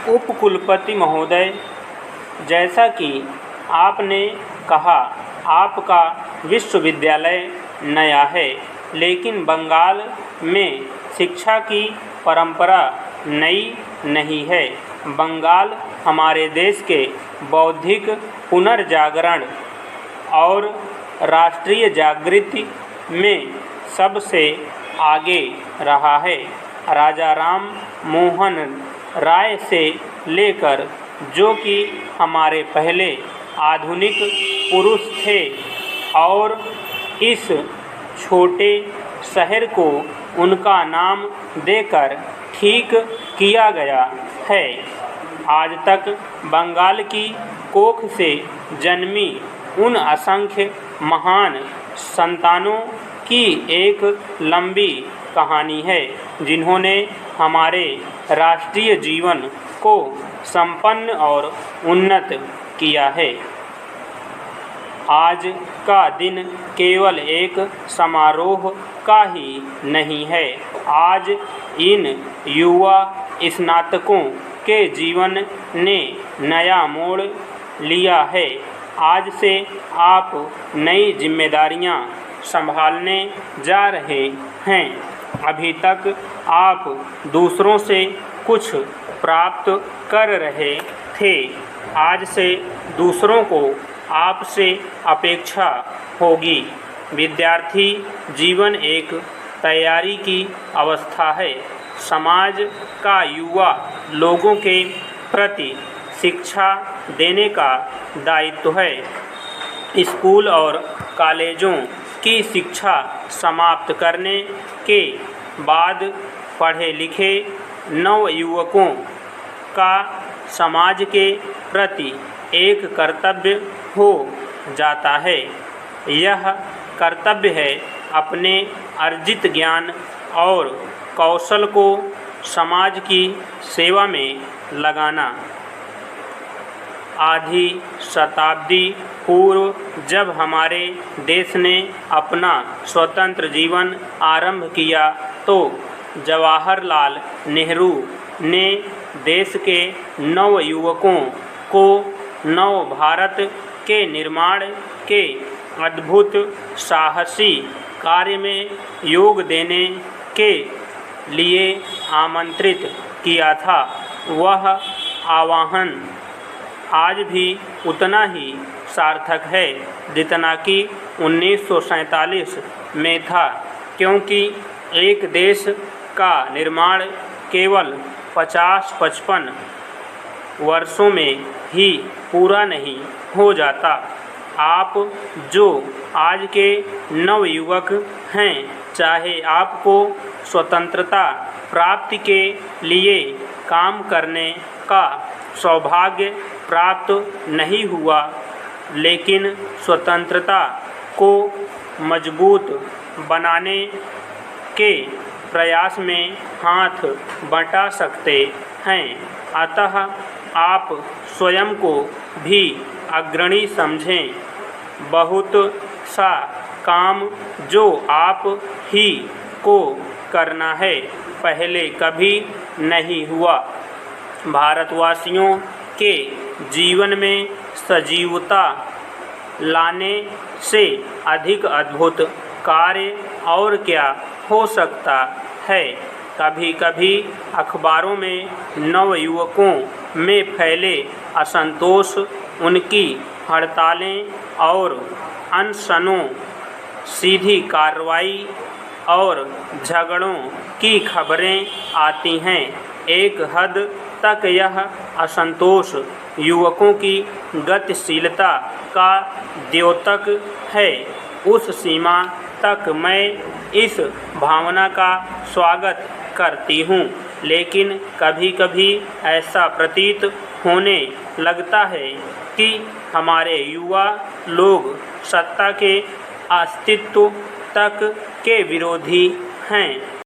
उपकुलपति महोदय, जैसा कि आपने कहा, आपका विश्वविद्यालय नया है, लेकिन बंगाल में शिक्षा की परंपरा नई नहीं है। बंगाल हमारे देश के बौद्धिक पुनर्जागरण और राष्ट्रीय जागृति में सबसे आगे रहा है। राजा राम मोहन राय से लेकर, जो कि हमारे पहले आधुनिक पुरुष थे, और इस छोटे शहर को उनका नाम देकर ठीक किया गया है। आज तक बंगाल की कोख से जन्मी उन असंख्य महान संतानों की एक लंबी कहानी है, जिन्होंने हमारे राष्ट्रीय जीवन को संपन्न और उन्नत किया है। आज का दिन केवल एक समारोह का ही नहीं है। आज इन युवा स्नातकों के जीवन ने नया मोड़ लिया है। आज से आप नई जिम्मेदारियां संभालने जा रहे हैं। अभी तक आप दूसरों से कुछ प्राप्त कर रहे थे। आज से दूसरों को आपसे अपेक्षा होगी। विद्यार्थी जीवन एक तैयारी की अवस्था है। समाज का युवा लोगों के प्रति शिक्षा देने का दायित्व है। स्कूल और कॉलेजों की शिक्षा समाप्त करने के बाद पढ़े लिखे नवयुवकों का समाज के प्रति एक कर्तव्य हो जाता है। यह कर्तव्य है अपने अर्जित ज्ञान और कौशल को समाज की सेवा में लगाना। आधी शताब्दी पूर्व जब हमारे देश ने अपना स्वतंत्र जीवन आरंभ किया, तो जवाहरलाल नेहरू ने देश के नवयुवकों को नव भारत के निर्माण के अद्भुत साहसी कार्य में योग देने के लिए आमंत्रित किया था। वह आह्वान आज भी उतना ही सार्थक है जितना कि 1947 में था, क्योंकि एक देश का निर्माण केवल 50-55 वर्षों में ही पूरा नहीं हो जाता। आप जो आज के नवयुवक हैं, चाहे आपको स्वतंत्रता प्राप्ति के लिए काम करने का सौभाग्य प्राप्त नहीं हुआ, लेकिन स्वतंत्रता को मजबूत बनाने के प्रयास में हाथ बंटा सकते हैं। अतः आप स्वयं को भी अग्रणी समझें। बहुत सा काम जो आप ही को करना है, पहले कभी नहीं हुआ। भारतवासियों के जीवन में सजीवता लाने से अधिक अद्भुत कार्य और क्या हो सकता है। कभी कभी अखबारों में नवयुवकों में फैले असंतोष, उनकी हड़तालें और अनशनों, सीधी कार्रवाई और झगड़ों की खबरें आती हैं। एक हद तक यह असंतोष युवकों की गतिशीलता का द्योतक है। उस सीमा तक मैं इस भावना का स्वागत करती हूँ, लेकिन कभी कभी ऐसा प्रतीत होने लगता है कि हमारे युवा लोग सत्ता के अस्तित्व तक के विरोधी हैं।